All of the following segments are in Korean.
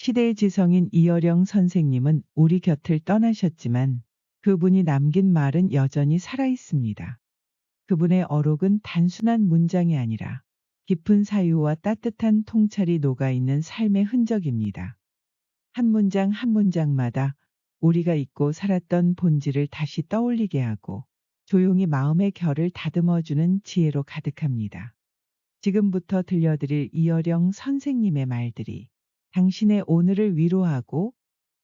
시대의 지성인 이어령 선생님은 우리 곁을 떠나셨지만 그분이 남긴 말은 여전히 살아 있습니다. 그분의 어록은 단순한 문장이 아니라 깊은 사유와 따뜻한 통찰이 녹아있는 삶의 흔적입니다. 한 문장 한 문장마다 우리가 잊고 살았던 본질을 다시 떠올리게 하고 조용히 마음의 결을 다듬어주는 지혜로 가득합니다. 지금부터 들려드릴 이어령 선생님의 말들이 당신의 오늘을 위로하고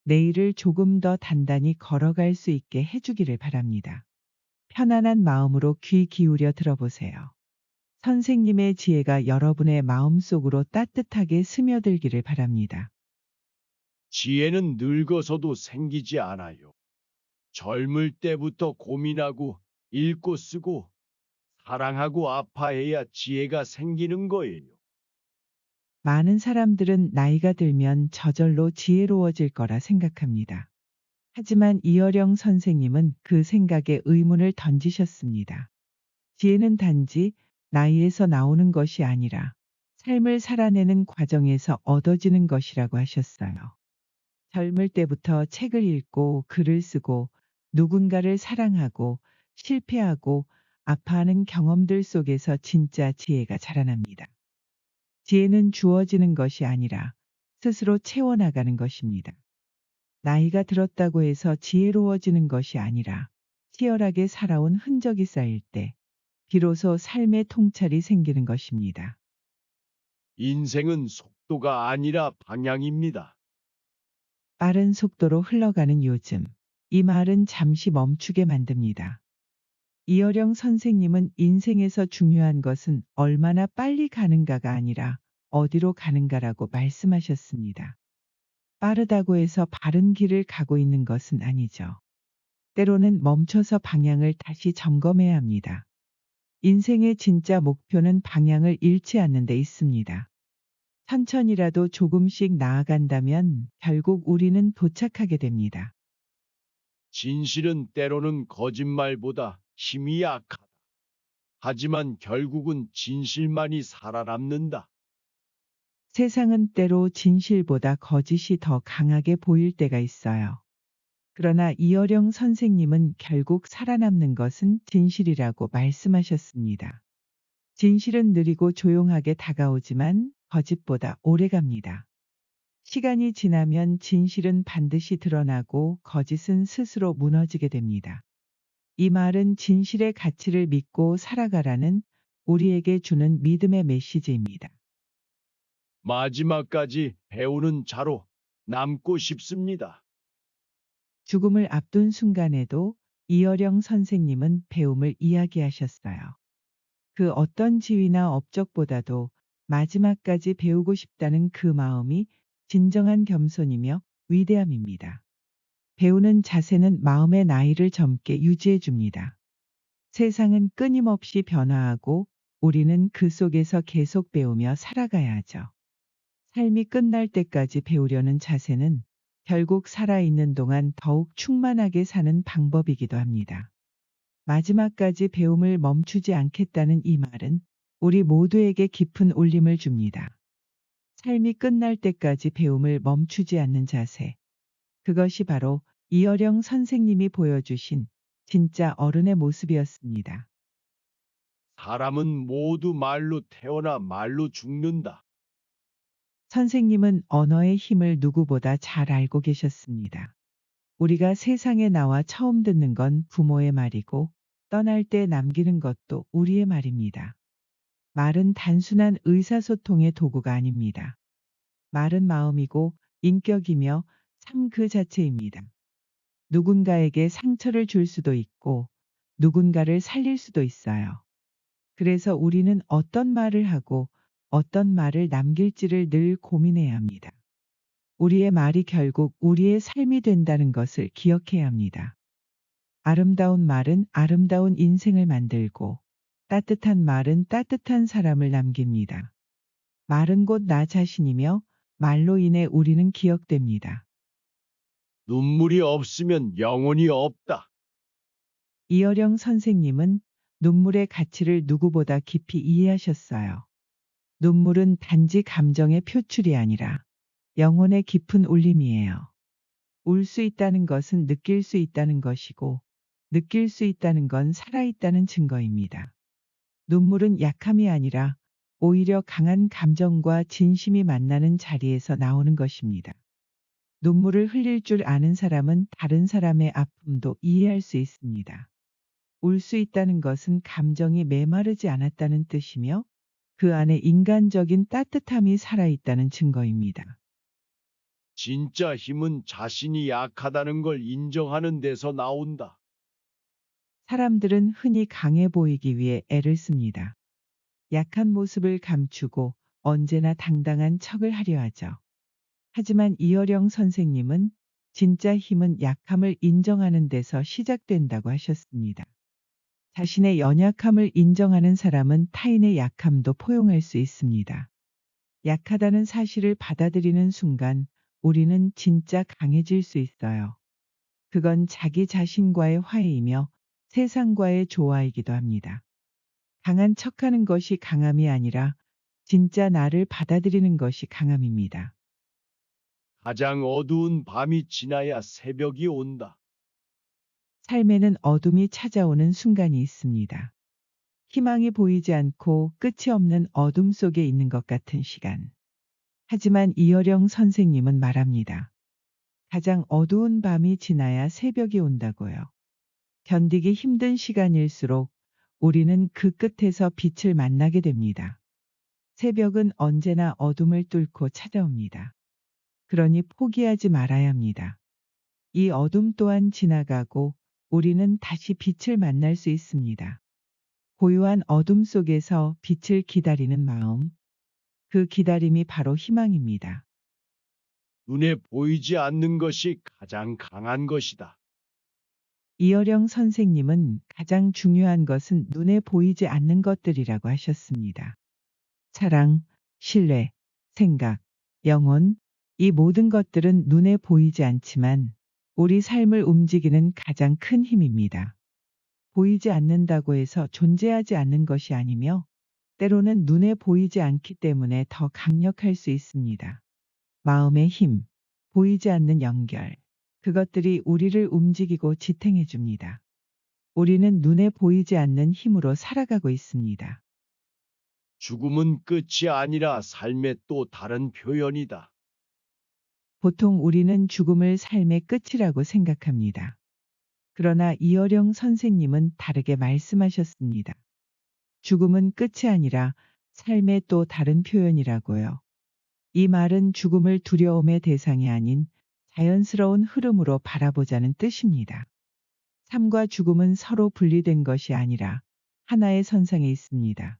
내일을 조금 더 단단히 걸어갈 수 있게 해주기를 바랍니다. 편안한 마음으로 귀 기울여 들어보세요. 선생님의 지혜가 여러분의 마음속으로 따뜻하게 스며들기를 바랍니다. 지혜는 늙어서도 생기지 않아요. 젊을 때부터 고민하고 읽고 쓰고 사랑하고 아파해야 지혜가 생기는 거예요. 많은 사람들은 나이가 들면 저절로 지혜로워질 거라 생각합니다. 하지만 이어령 선생님은 그 생각에 의문을 던지셨습니다. 지혜는 단지 나이에서 나오는 것이 아니라 삶을 살아내는 과정에서 얻어지는 것이라고 하셨어요. 젊을 때부터 책을 읽고 글을 쓰고 누군가를 사랑하고 실패하고 아파하는 경험들 속에서 진짜 지혜가 자라납니다. 지혜는 주어지는 것이 아니라 스스로 채워나가는 것입니다. 나이가 들었다고 해서 지혜로워지는 것이 아니라 치열하게 살아온 흔적이 쌓일 때 비로소 삶의 통찰이 생기는 것입니다. 인생은 속도가 아니라 방향입니다. 빠른 속도로 흘러가는 요즘, 이 말은 잠시 멈추게 만듭니다. 이어령 선생님은 인생에서 중요한 것은 얼마나 빨리 가는가가 아니라 어디로 가는가라고 말씀하셨습니다. 빠르다고 해서 바른 길을 가고 있는 것은 아니죠. 때로는 멈춰서 방향을 다시 점검해야 합니다. 인생의 진짜 목표는 방향을 잃지 않는 데 있습니다. 천천히라도 조금씩 나아간다면 결국 우리는 도착하게 됩니다. 진실은 때로는 거짓말보다 힘이 약하다. 하지만 결국은 진실만이 살아남는다. 세상은 때로 진실보다 거짓이 더 강하게 보일 때가 있어요. 그러나 이어령 선생님은 결국 살아남는 것은 진실이라고 말씀하셨습니다. 진실은 느리고 조용하게 다가오지만 거짓보다 오래갑니다. 시간이 지나면 진실은 반드시 드러나고 거짓은 스스로 무너지게 됩니다. 이 말은 진실의 가치를 믿고 살아가라는 우리에게 주는 믿음의 메시지입니다. 마지막까지 배우는 자로 남고 싶습니다. 죽음을 앞둔 순간에도 이어령 선생님은 배움을 이야기하셨어요. 그 어떤 지위나 업적보다도 마지막까지 배우고 싶다는 그 마음이 진정한 겸손이며 위대함입니다. 배우는 자세는 마음의 나이를 젊게 유지해 줍니다. 세상은 끊임없이 변화하고 우리는 그 속에서 계속 배우며 살아가야 하죠. 삶이 끝날 때까지 배우려는 자세는 결국 살아있는 동안 더욱 충만하게 사는 방법이기도 합니다. 마지막까지 배움을 멈추지 않겠다는 이 말은 우리 모두에게 깊은 울림을 줍니다. 삶이 끝날 때까지 배움을 멈추지 않는 자세. 그것이 바로 이어령 선생님이 보여주신 진짜 어른의 모습이었습니다. 사람은 모두 말로 태어나 말로 죽는다. 선생님은 언어의 힘을 누구보다 잘 알고 계셨습니다. 우리가 세상에 나와 처음 듣는 건 부모의 말이고 떠날 때 남기는 것도 우리의 말입니다. 말은 단순한 의사소통의 도구가 아닙니다. 말은 마음이고 인격이며 삶 그 자체입니다. 누군가에게 상처를 줄 수도 있고 누군가를 살릴 수도 있어요. 그래서 우리는 어떤 말을 하고 어떤 말을 남길지를 늘 고민해야 합니다. 우리의 말이 결국 우리의 삶이 된다는 것을 기억해야 합니다. 아름다운 말은 아름다운 인생을 만들고 따뜻한 말은 따뜻한 사람을 남깁니다. 말은 곧 나 자신이며 말로 인해 우리는 기억됩니다. 눈물이 없으면 영혼이 없다. 이어령 선생님은 눈물의 가치를 누구보다 깊이 이해하셨어요. 눈물은 단지 감정의 표출이 아니라 영혼의 깊은 울림이에요. 울 수 있다는 것은 느낄 수 있다는 것이고, 느낄 수 있다는 건 살아있다는 증거입니다. 눈물은 약함이 아니라 오히려 강한 감정과 진심이 만나는 자리에서 나오는 것입니다. 눈물을 흘릴 줄 아는 사람은 다른 사람의 아픔도 이해할 수 있습니다. 울 수 있다는 것은 감정이 메마르지 않았다는 뜻이며 그 안에 인간적인 따뜻함이 살아있다는 증거입니다. 진짜 힘은 자신이 약하다는 걸 인정하는 데서 나온다. 사람들은 흔히 강해 보이기 위해 애를 씁니다. 약한 모습을 감추고 언제나 당당한 척을 하려 하죠. 하지만 이어령 선생님은 진짜 힘은 약함을 인정하는 데서 시작된다고 하셨습니다. 자신의 연약함을 인정하는 사람은 타인의 약함도 포용할 수 있습니다. 약하다는 사실을 받아들이는 순간 우리는 진짜 강해질 수 있어요. 그건 자기 자신과의 화해이며 세상과의 조화이기도 합니다. 강한 척하는 것이 강함이 아니라 진짜 나를 받아들이는 것이 강함입니다. 가장 어두운 밤이 지나야 새벽이 온다. 삶에는 어둠이 찾아오는 순간이 있습니다. 희망이 보이지 않고 끝이 없는 어둠 속에 있는 것 같은 시간. 하지만 이어령 선생님은 말합니다. 가장 어두운 밤이 지나야 새벽이 온다고요. 견디기 힘든 시간일수록 우리는 그 끝에서 빛을 만나게 됩니다. 새벽은 언제나 어둠을 뚫고 찾아옵니다. 그러니 포기하지 말아야 합니다. 이 어둠 또한 지나가고 우리는 다시 빛을 만날 수 있습니다. 고요한 어둠 속에서 빛을 기다리는 마음, 그 기다림이 바로 희망입니다. 눈에 보이지 않는 것이 가장 강한 것이다. 이어령 선생님은 가장 중요한 것은 눈에 보이지 않는 것들이라고 하셨습니다. 사랑, 신뢰, 생각, 영혼, 이 모든 것들은 눈에 보이지 않지만 우리 삶을 움직이는 가장 큰 힘입니다. 보이지 않는다고 해서 존재하지 않는 것이 아니며 때로는 눈에 보이지 않기 때문에 더 강력할 수 있습니다. 마음의 힘, 보이지 않는 연결, 그것들이 우리를 움직이고 지탱해 줍니다. 우리는 눈에 보이지 않는 힘으로 살아가고 있습니다. 죽음은 끝이 아니라 삶의 또 다른 표현이다. 보통 우리는 죽음을 삶의 끝이라고 생각합니다. 그러나 이어령 선생님은 다르게 말씀하셨습니다. 죽음은 끝이 아니라 삶의 또 다른 표현이라고요. 이 말은 죽음을 두려움의 대상이 아닌 자연스러운 흐름으로 바라보자는 뜻입니다. 삶과 죽음은 서로 분리된 것이 아니라 하나의 선상에 있습니다.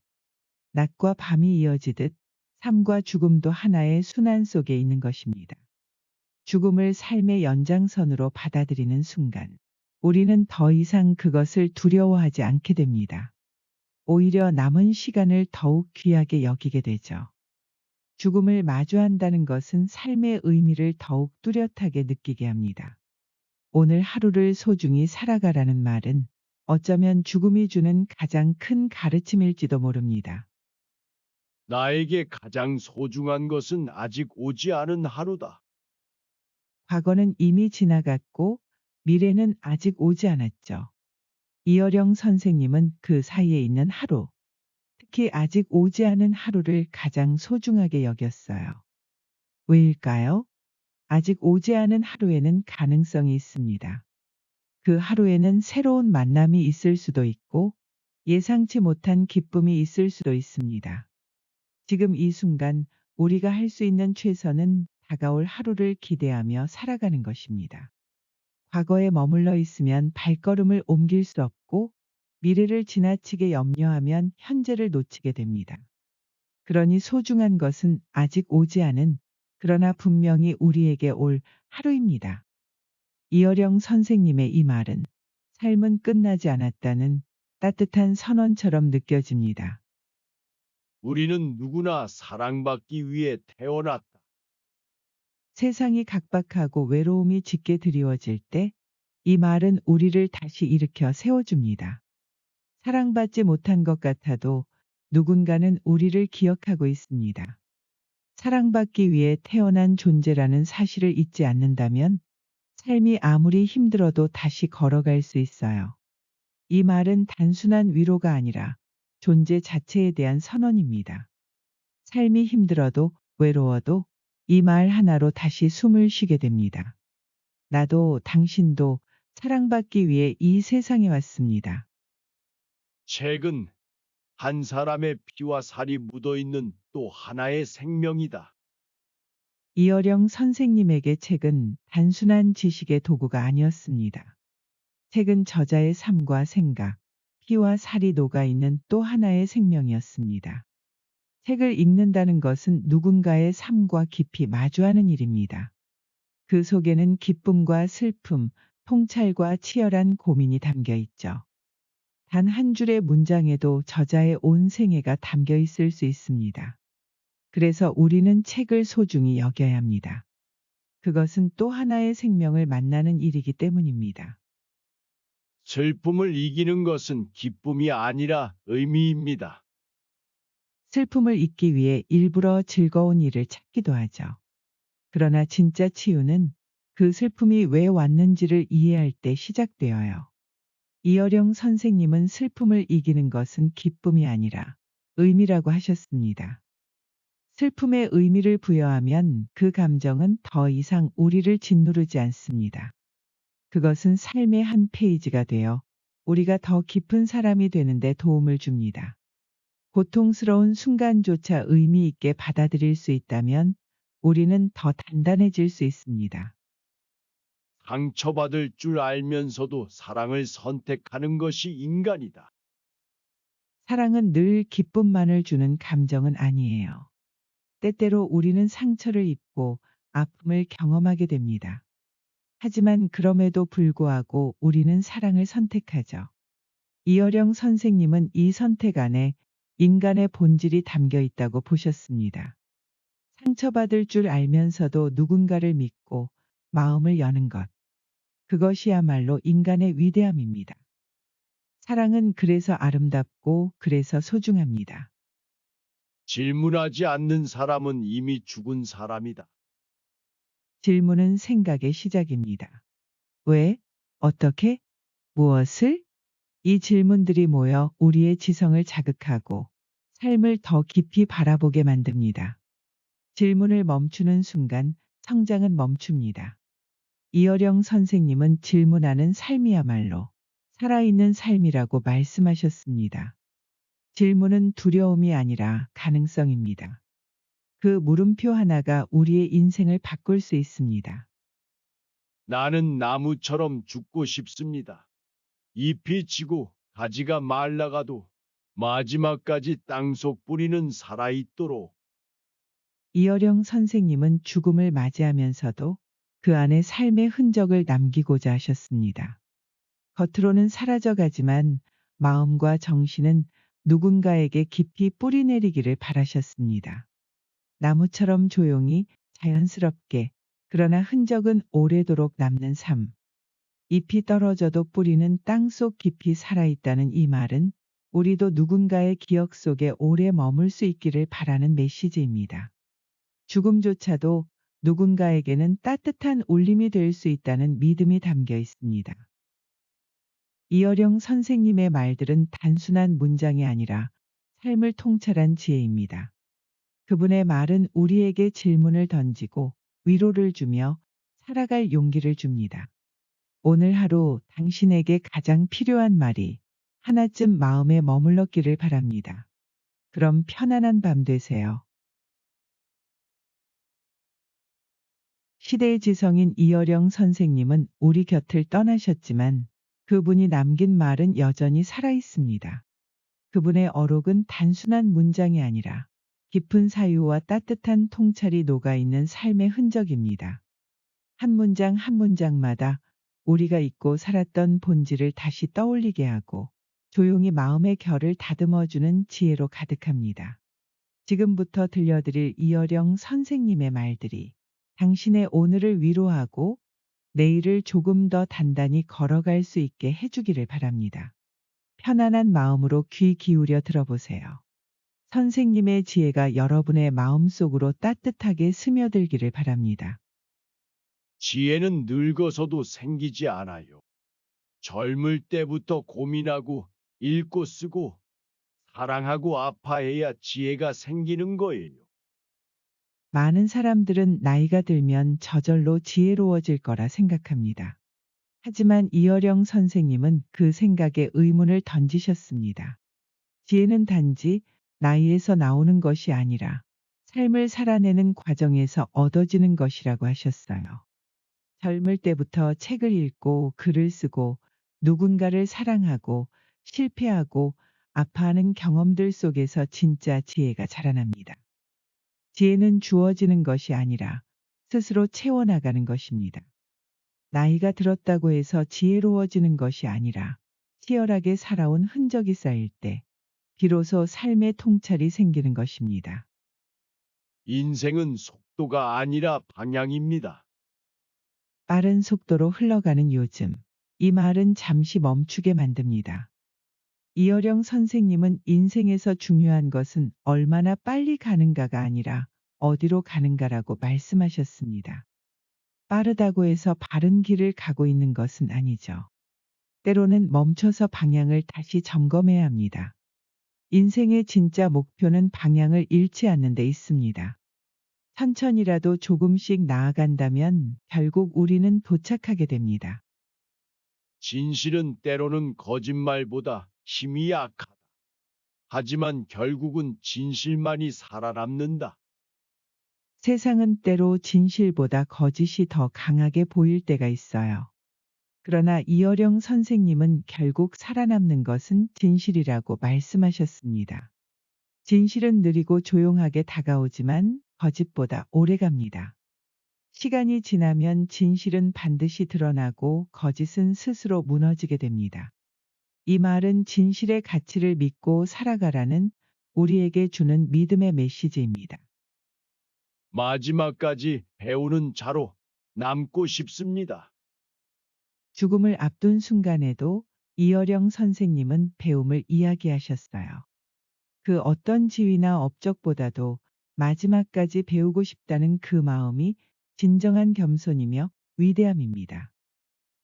낮과 밤이 이어지듯 삶과 죽음도 하나의 순환 속에 있는 것입니다. 죽음을 삶의 연장선으로 받아들이는 순간, 우리는 더 이상 그것을 두려워하지 않게 됩니다. 오히려 남은 시간을 더욱 귀하게 여기게 되죠. 죽음을 마주한다는 것은 삶의 의미를 더욱 뚜렷하게 느끼게 합니다. 오늘 하루를 소중히 살아가라는 말은 어쩌면 죽음이 주는 가장 큰 가르침일지도 모릅니다. 나에게 가장 소중한 것은 아직 오지 않은 하루다. 과거는 이미 지나갔고 미래는 아직 오지 않았죠. 이어령 선생님은 그 사이에 있는 하루, 특히 아직 오지 않은 하루를 가장 소중하게 여겼어요. 왜일까요? 아직 오지 않은 하루에는 가능성이 있습니다. 그 하루에는 새로운 만남이 있을 수도 있고 예상치 못한 기쁨이 있을 수도 있습니다. 지금 이 순간 우리가 할 수 있는 최선은 다가올 하루를 기대하며 살아가는 것입니다. 과거에 머물러 있으면 발걸음을 옮길 수 없고 미래를 지나치게 염려하면 현재를 놓치게 됩니다. 그러니 소중한 것은 아직 오지 않은 그러나 분명히 우리에게 올 하루입니다. 이어령 선생님의 이 말은 삶은 끝나지 않았다는 따뜻한 선언처럼 느껴집니다. 우리는 누구나 사랑받기 위해 태어났다. 세상이 각박하고 외로움이 짙게 드리워질 때 이 말은 우리를 다시 일으켜 세워줍니다. 사랑받지 못한 것 같아도 누군가는 우리를 기억하고 있습니다. 사랑받기 위해 태어난 존재라는 사실을 잊지 않는다면 삶이 아무리 힘들어도 다시 걸어갈 수 있어요. 이 말은 단순한 위로가 아니라 존재 자체에 대한 선언입니다. 삶이 힘들어도 외로워도 이 말 하나로 다시 숨을 쉬게 됩니다. 나도 당신도 사랑받기 위해 이 세상에 왔습니다. 책은 한 사람의 피와 살이 묻어 있는 또 하나의 생명이다. 이어령 선생님에게 책은 단순한 지식의 도구가 아니었습니다. 책은 저자의 삶과 생각, 피와 살이 녹아있는 또 하나의 생명이었습니다. 책을 읽는다는 것은 누군가의 삶과 깊이 마주하는 일입니다. 그 속에는 기쁨과 슬픔, 통찰과 치열한 고민이 담겨 있죠. 단 한 줄의 문장에도 저자의 온 생애가 담겨 있을 수 있습니다. 그래서 우리는 책을 소중히 여겨야 합니다. 그것은 또 하나의 생명을 만나는 일이기 때문입니다. 슬픔을 이기는 것은 기쁨이 아니라 의미입니다. 슬픔을 잊기 위해 일부러 즐거운 일을 찾기도 하죠. 그러나 진짜 치유는 그 슬픔이 왜 왔는지를 이해할 때 시작되어요. 이어령 선생님은 슬픔을 이기는 것은 기쁨이 아니라 의미라고 하셨습니다. 슬픔에 의미를 부여하면 그 감정은 더 이상 우리를 짓누르지 않습니다. 그것은 삶의 한 페이지가 되어 우리가 더 깊은 사람이 되는데 도움을 줍니다. 고통스러운 순간조차 의미 있게 받아들일 수 있다면 우리는 더 단단해질 수 있습니다. 상처받을 줄 알면서도 사랑을 선택하는 것이 인간이다. 사랑은 늘 기쁨만을 주는 감정은 아니에요. 때때로 우리는 상처를 입고 아픔을 경험하게 됩니다. 하지만 그럼에도 불구하고 우리는 사랑을 선택하죠. 이어령 선생님은 이 선택 안에 인간의 본질이 담겨 있다고 보셨습니다. 상처받을 줄 알면서도 누군가를 믿고 마음을 여는 것. 그것이야말로 인간의 위대함입니다. 사랑은 그래서 아름답고 그래서 소중합니다. 질문하지 않는 사람은 이미 죽은 사람이다. 질문은 생각의 시작입니다. 왜? 어떻게? 무엇을? 이 질문들이 모여 우리의 지성을 자극하고 삶을 더 깊이 바라보게 만듭니다. 질문을 멈추는 순간 성장은 멈춥니다. 이어령 선생님은 질문하는 삶이야말로 살아있는 삶이라고 말씀하셨습니다. 질문은 두려움이 아니라 가능성입니다. 그 물음표 하나가 우리의 인생을 바꿀 수 있습니다. 나는 나무처럼 죽고 싶습니다. 잎이 지고 가지가 말라가도 마지막까지 땅속 뿌리는 살아있도록. 이어령 선생님은 죽음을 맞이하면서도 그 안에 삶의 흔적을 남기고자 하셨습니다. 겉으로는 사라져가지만 마음과 정신은 누군가에게 깊이 뿌리 내리기를 바라셨습니다. 나무처럼 조용히 자연스럽게 그러나 흔적은 오래도록 남는 삶. 잎이 떨어져도 뿌리는 땅속 깊이 살아있다는 이 말은 우리도 누군가의 기억 속에 오래 머물 수 있기를 바라는 메시지입니다. 죽음조차도 누군가에게는 따뜻한 울림이 될 수 있다는 믿음이 담겨 있습니다. 이어령 선생님의 말들은 단순한 문장이 아니라 삶을 통찰한 지혜입니다. 그분의 말은 우리에게 질문을 던지고 위로를 주며 살아갈 용기를 줍니다. 오늘 하루 당신에게 가장 필요한 말이 하나쯤 마음에 머물렀기를 바랍니다. 그럼 편안한 밤 되세요. 시대의 지성인 이어령 선생님은 우리 곁을 떠나셨지만 그분이 남긴 말은 여전히 살아있습니다. 그분의 어록은 단순한 문장이 아니라 깊은 사유와 따뜻한 통찰이 녹아있는 삶의 흔적입니다. 한 문장 한 문장마다 우리가 잊고 살았던 본질을 다시 떠올리게 하고 조용히 마음의 결을 다듬어주는 지혜로 가득합니다. 지금부터 들려드릴 이어령 선생님의 말들이 당신의 오늘을 위로하고 내일을 조금 더 단단히 걸어갈 수 있게 해주기를 바랍니다. 편안한 마음으로 귀 기울여 들어보세요. 선생님의 지혜가 여러분의 마음속으로 따뜻하게 스며들기를 바랍니다. 지혜는 늙어서도 생기지 않아요. 젊을 때부터 고민하고 읽고 쓰고 사랑하고 아파해야 지혜가 생기는 거예요. 많은 사람들은 나이가 들면 저절로 지혜로워질 거라 생각합니다. 하지만 이어령 선생님은 그 생각에 의문을 던지셨습니다. 지혜는 단지 나이에서 나오는 것이 아니라 삶을 살아내는 과정에서 얻어지는 것이라고 하셨어요. 젊을 때부터 책을 읽고 글을 쓰고 누군가를 사랑하고 실패하고 아파하는 경험들 속에서 진짜 지혜가 자라납니다. 지혜는 주어지는 것이 아니라 스스로 채워나가는 것입니다. 나이가 들었다고 해서 지혜로워지는 것이 아니라 치열하게 살아온 흔적이 쌓일 때 비로소 삶의 통찰이 생기는 것입니다. 인생은 속도가 아니라 방향입니다. 빠른 속도로 흘러가는 요즘, 이 말은 잠시 멈추게 만듭니다. 이어령 선생님은 인생에서 중요한 것은 얼마나 빨리 가는가가 아니라 어디로 가는가라고 말씀하셨습니다. 빠르다고 해서 바른 길을 가고 있는 것은 아니죠. 때로는 멈춰서 방향을 다시 점검해야 합니다. 인생의 진짜 목표는 방향을 잃지 않는 데 있습니다. 천천히라도 조금씩 나아간다면 결국 우리는 도착하게 됩니다. 진실은 때로는 거짓말보다 힘이 약하다. 하지만 결국은 진실만이 살아남는다. 세상은 때로 진실보다 거짓이 더 강하게 보일 때가 있어요. 그러나 이어령 선생님은 결국 살아남는 것은 진실이라고 말씀하셨습니다. 진실은 느리고 조용하게 다가오지만 거짓보다 오래갑니다. 시간이 지나면 진실은 반드시 드러나고 거짓은 스스로 무너지게 됩니다. 이 말은 진실의 가치를 믿고 살아가라는 우리에게 주는 믿음의 메시지입니다. 마지막까지 배우는 자로 남고 싶습니다. 죽음을 앞둔 순간에도 이어령 선생님은 배움을 이야기하셨어요. 그 어떤 지위나 업적보다도 마지막까지 배우고 싶다는 그 마음이 진정한 겸손이며 위대함입니다.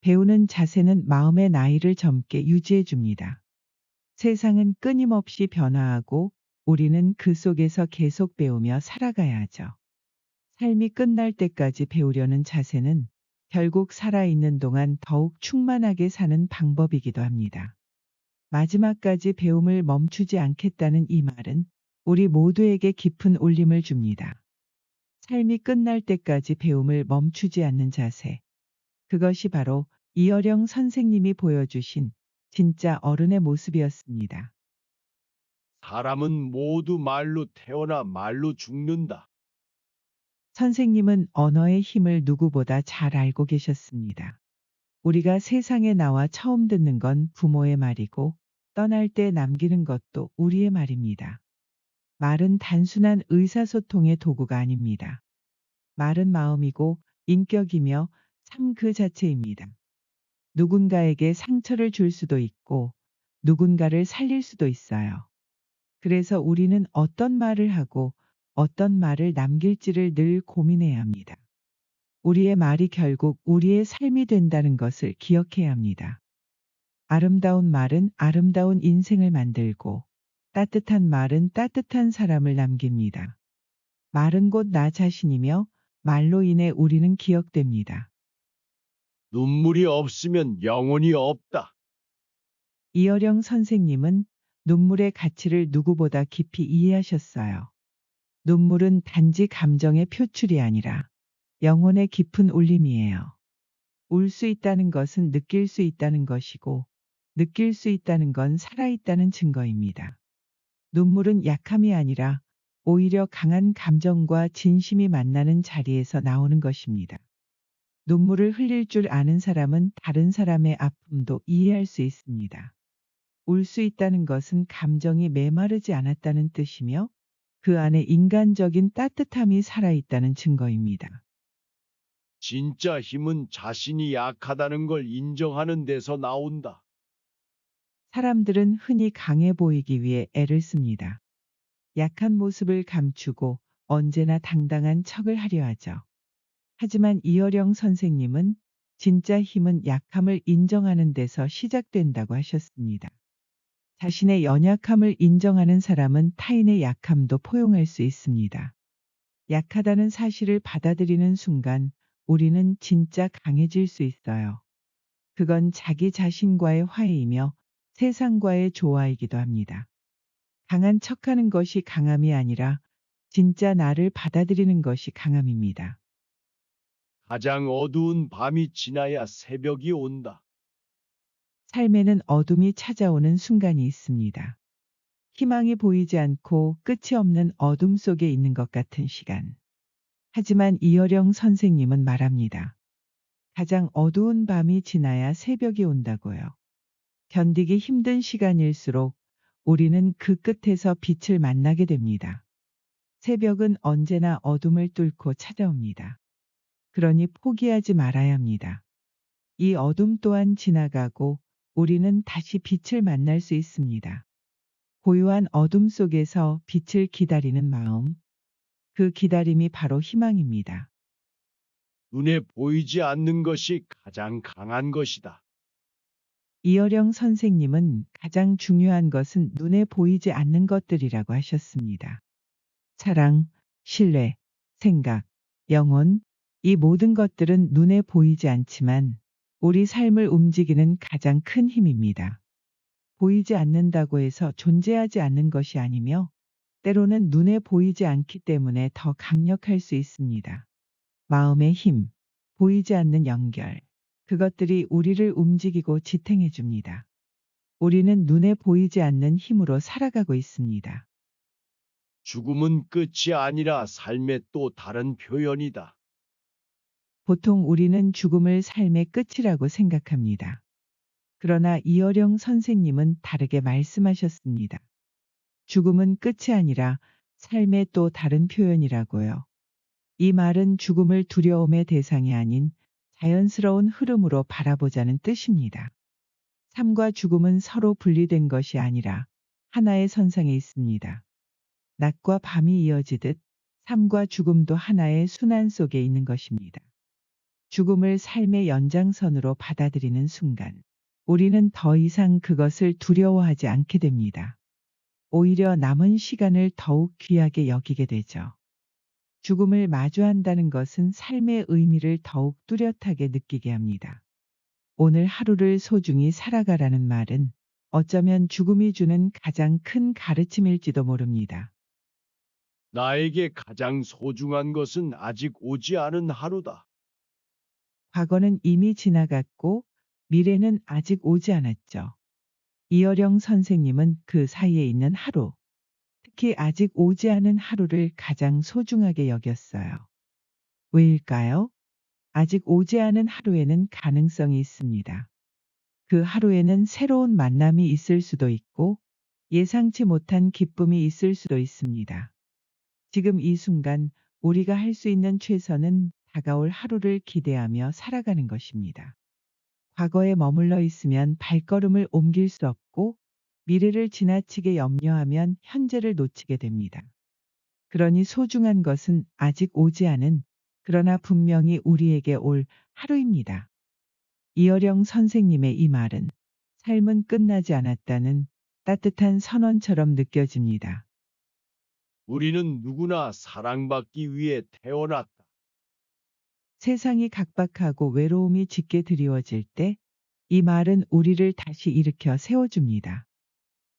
배우는 자세는 마음의 나이를 젊게 유지해 줍니다. 세상은 끊임없이 변화하고 우리는 그 속에서 계속 배우며 살아가야 하죠. 삶이 끝날 때까지 배우려는 자세는 결국 살아있는 동안 더욱 충만하게 사는 방법이기도 합니다. 마지막까지 배움을 멈추지 않겠다는 이 말은 우리 모두에게 깊은 울림을 줍니다. 삶이 끝날 때까지 배움을 멈추지 않는 자세. 그것이 바로 이어령 선생님이 보여주신 진짜 어른의 모습이었습니다. 사람은 모두 말로 태어나 말로 죽는다. 선생님은 언어의 힘을 누구보다 잘 알고 계셨습니다. 우리가 세상에 나와 처음 듣는 건 부모의 말이고 떠날 때 남기는 것도 우리의 말입니다. 말은 단순한 의사소통의 도구가 아닙니다. 말은 마음이고 인격이며 삶 그 자체입니다. 누군가에게 상처를 줄 수도 있고 누군가를 살릴 수도 있어요. 그래서 우리는 어떤 말을 하고 어떤 말을 남길지를 늘 고민해야 합니다. 우리의 말이 결국 우리의 삶이 된다는 것을 기억해야 합니다. 아름다운 말은 아름다운 인생을 만들고 따뜻한 말은 따뜻한 사람을 남깁니다. 말은 곧 나 자신이며 말로 인해 우리는 기억됩니다. 눈물이 없으면 영혼이 없다. 이어령 선생님은 눈물의 가치를 누구보다 깊이 이해하셨어요. 눈물은 단지 감정의 표출이 아니라 영혼의 깊은 울림이에요. 울 수 있다는 것은 느낄 수 있다는 것이고 느낄 수 있다는 건 살아있다는 증거입니다. 눈물은 약함이 아니라 오히려 강한 감정과 진심이 만나는 자리에서 나오는 것입니다. 눈물을 흘릴 줄 아는 사람은 다른 사람의 아픔도 이해할 수 있습니다. 울 수 있다는 것은 감정이 메마르지 않았다는 뜻이며 그 안에 인간적인 따뜻함이 살아있다는 증거입니다. 진짜 힘은 자신이 약하다는 걸 인정하는 데서 나온다. 사람들은 흔히 강해 보이기 위해 애를 씁니다. 약한 모습을 감추고 언제나 당당한 척을 하려 하죠. 하지만 이어령 선생님은 진짜 힘은 약함을 인정하는 데서 시작된다고 하셨습니다. 자신의 연약함을 인정하는 사람은 타인의 약함도 포용할 수 있습니다. 약하다는 사실을 받아들이는 순간 우리는 진짜 강해질 수 있어요. 그건 자기 자신과의 화해이며 세상과의 조화이기도 합니다. 강한 척하는 것이 강함이 아니라 진짜 나를 받아들이는 것이 강함입니다. 가장 어두운 밤이 지나야 새벽이 온다. 삶에는 어둠이 찾아오는 순간이 있습니다. 희망이 보이지 않고 끝이 없는 어둠 속에 있는 것 같은 시간. 하지만 이어령 선생님은 말합니다. 가장 어두운 밤이 지나야 새벽이 온다고요. 견디기 힘든 시간일수록 우리는 그 끝에서 빛을 만나게 됩니다. 새벽은 언제나 어둠을 뚫고 찾아옵니다. 그러니 포기하지 말아야 합니다. 이 어둠 또한 지나가고 우리는 다시 빛을 만날 수 있습니다. 고요한 어둠 속에서 빛을 기다리는 마음, 그 기다림이 바로 희망입니다. 눈에 보이지 않는 것이 가장 강한 것이다. 이어령 선생님은 가장 중요한 것은 눈에 보이지 않는 것들이라고 하셨습니다. 사랑, 신뢰, 생각, 영혼, 이 모든 것들은 눈에 보이지 않지만 우리 삶을 움직이는 가장 큰 힘입니다. 보이지 않는다고 해서 존재하지 않는 것이 아니며 때로는 눈에 보이지 않기 때문에 더 강력할 수 있습니다. 마음의 힘, 보이지 않는 연결, 그것들이 우리를 움직이고 지탱해 줍니다. 우리는 눈에 보이지 않는 힘으로 살아가고 있습니다. 죽음은 끝이 아니라 삶의 또 다른 표현이다. 보통 우리는 죽음을 삶의 끝이라고 생각합니다. 그러나 이어령 선생님은 다르게 말씀하셨습니다. 죽음은 끝이 아니라 삶의 또 다른 표현이라고요. 이 말은 죽음을 두려움의 대상이 아닌 자연스러운 흐름으로 바라보자는 뜻입니다. 삶과 죽음은 서로 분리된 것이 아니라 하나의 선상에 있습니다. 낮과 밤이 이어지듯 삶과 죽음도 하나의 순환 속에 있는 것입니다. 죽음을 삶의 연장선으로 받아들이는 순간, 우리는 더 이상 그것을 두려워하지 않게 됩니다. 오히려 남은 시간을 더욱 귀하게 여기게 되죠. 죽음을 마주한다는 것은 삶의 의미를 더욱 뚜렷하게 느끼게 합니다. 오늘 하루를 소중히 살아가라는 말은 어쩌면 죽음이 주는 가장 큰 가르침일지도 모릅니다. 나에게 가장 소중한 것은 아직 오지 않은 하루다. 과거는 이미 지나갔고 미래는 아직 오지 않았죠. 이어령 선생님은 그 사이에 있는 하루, 특히 아직 오지 않은 하루를 가장 소중하게 여겼어요. 왜일까요? 아직 오지 않은 하루에는 가능성이 있습니다. 그 하루에는 새로운 만남이 있을 수도 있고 예상치 못한 기쁨이 있을 수도 있습니다. 지금 이 순간 우리가 할 수 있는 최선은 다가올 하루를 기대하며 살아가는 것입니다. 과거에 머물러 있으면 발걸음을 옮길 수 없고 미래를 지나치게 염려하면 현재를 놓치게 됩니다. 그러니 소중한 것은 아직 오지 않은 그러나 분명히 우리에게 올 하루입니다. 이어령 선생님의 이 말은 삶은 끝나지 않았다는 따뜻한 선언처럼 느껴집니다. 우리는 누구나 사랑받기 위해 태어났다. 세상이 각박하고 외로움이 짙게 드리워질 때 이 말은 우리를 다시 일으켜 세워줍니다.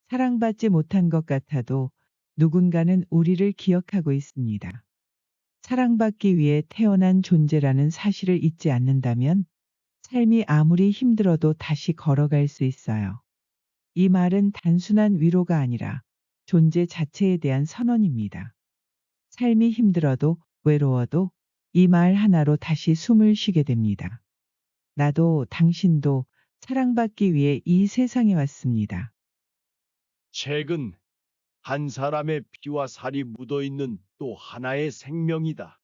사랑받지 못한 것 같아도 누군가는 우리를 기억하고 있습니다. 사랑받기 위해 태어난 존재라는 사실을 잊지 않는다면 삶이 아무리 힘들어도 다시 걸어갈 수 있어요. 이 말은 단순한 위로가 아니라 존재 자체에 대한 선언입니다. 삶이 힘들어도 외로워도 이 말 하나로 다시 숨을 쉬게 됩니다. 나도 당신도 사랑받기 위해 이 세상에 왔습니다. 책은 한 사람의 피와 살이 묻어 있는 또 하나의 생명이다.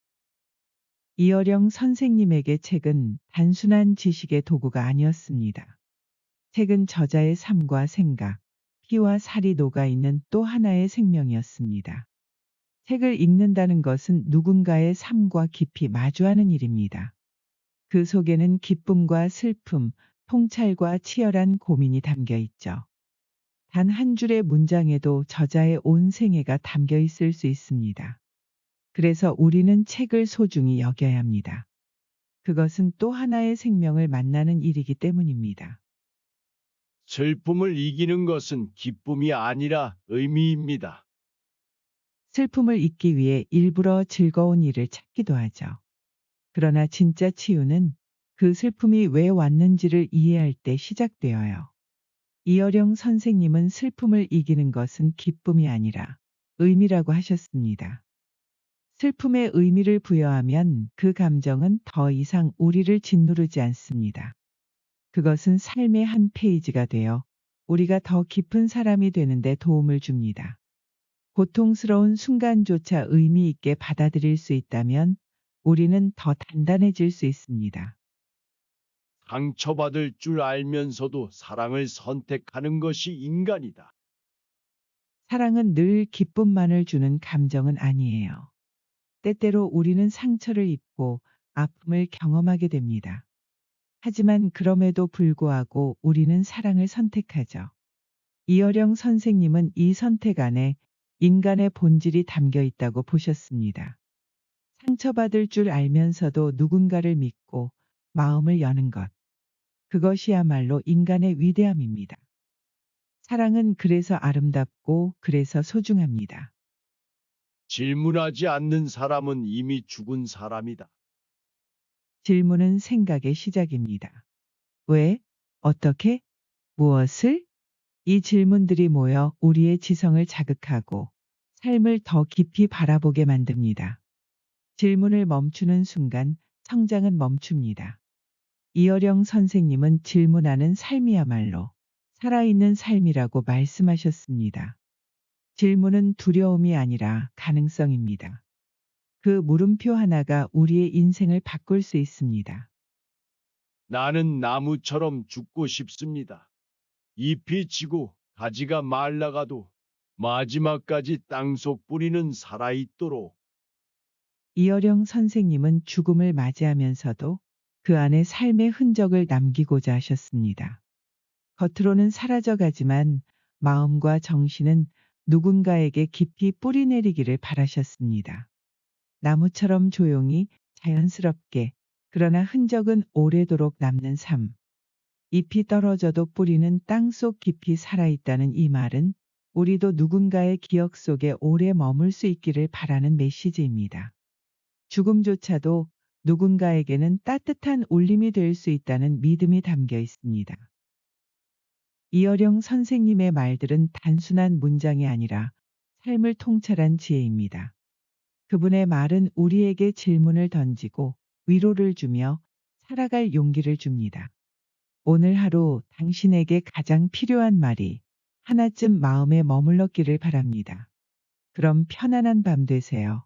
이어령 선생님에게 책은 단순한 지식의 도구가 아니었습니다. 책은 저자의 삶과 생각, 피와 살이 녹아있는 또 하나의 생명이었습니다. 책을 읽는다는 것은 누군가의 삶과 깊이 마주하는 일입니다. 그 속에는 기쁨과 슬픔, 통찰과 치열한 고민이 담겨 있죠. 단 한 줄의 문장에도 저자의 온 생애가 담겨 있을 수 있습니다. 그래서 우리는 책을 소중히 여겨야 합니다. 그것은 또 하나의 생명을 만나는 일이기 때문입니다. 슬픔을 이기는 것은 기쁨이 아니라 의미입니다. 슬픔을 잊기 위해 일부러 즐거운 일을 찾기도 하죠. 그러나 진짜 치유는 그 슬픔이 왜 왔는지를 이해할 때 시작되어요. 이어령 선생님은 슬픔을 이기는 것은 기쁨이 아니라 의미라고 하셨습니다. 슬픔에 의미를 부여하면 그 감정은 더 이상 우리를 짓누르지 않습니다. 그것은 삶의 한 페이지가 되어 우리가 더 깊은 사람이 되는데 도움을 줍니다. 고통스러운 순간조차 의미 있게 받아들일 수 있다면 우리는 더 단단해질 수 있습니다. 상처받을 줄 알면서도 사랑을 선택하는 것이 인간이다. 사랑은 늘 기쁨만을 주는 감정은 아니에요. 때때로 우리는 상처를 입고 아픔을 경험하게 됩니다. 하지만 그럼에도 불구하고 우리는 사랑을 선택하죠. 이어령 선생님은 이 선택 안에 인간의 본질이 담겨 있다고 보셨습니다. 상처받을 줄 알면서도 누군가를 믿고 마음을 여는 것. 그것이야말로 인간의 위대함입니다. 사랑은 그래서 아름답고 그래서 소중합니다. 질문하지 않는 사람은 이미 죽은 사람이다. 질문은 생각의 시작입니다. 왜? 어떻게? 무엇을? 이 질문들이 모여 우리의 지성을 자극하고 삶을 더 깊이 바라보게 만듭니다. 질문을 멈추는 순간 성장은 멈춥니다. 이어령 선생님은 질문하는 삶이야말로 살아있는 삶이라고 말씀하셨습니다. 질문은 두려움이 아니라 가능성입니다. 그 물음표 하나가 우리의 인생을 바꿀 수 있습니다. 나는 나무처럼 죽고 싶습니다. 잎이 지고 가지가 말라가도 마지막까지 땅속 뿌리는 살아있도록. 이어령 선생님은 죽음을 맞이하면서도 그 안에 삶의 흔적을 남기고자 하셨습니다. 겉으로는 사라져가지만 마음과 정신은 누군가에게 깊이 뿌리내리기를 바라셨습니다. 나무처럼 조용히 자연스럽게 그러나 흔적은 오래도록 남는 삶. 잎이 떨어져도 뿌리는 땅속 깊이 살아있다는 이 말은 우리도 누군가의 기억 속에 오래 머물 수 있기를 바라는 메시지입니다. 죽음조차도 누군가에게는 따뜻한 울림이 될 수 있다는 믿음이 담겨 있습니다. 이어령 선생님의 말들은 단순한 문장이 아니라 삶을 통찰한 지혜입니다. 그분의 말은 우리에게 질문을 던지고 위로를 주며 살아갈 용기를 줍니다. 오늘 하루 당신에게 가장 필요한 말이 하나쯤 마음에 머물렀기를 바랍니다. 그럼 편안한 밤 되세요.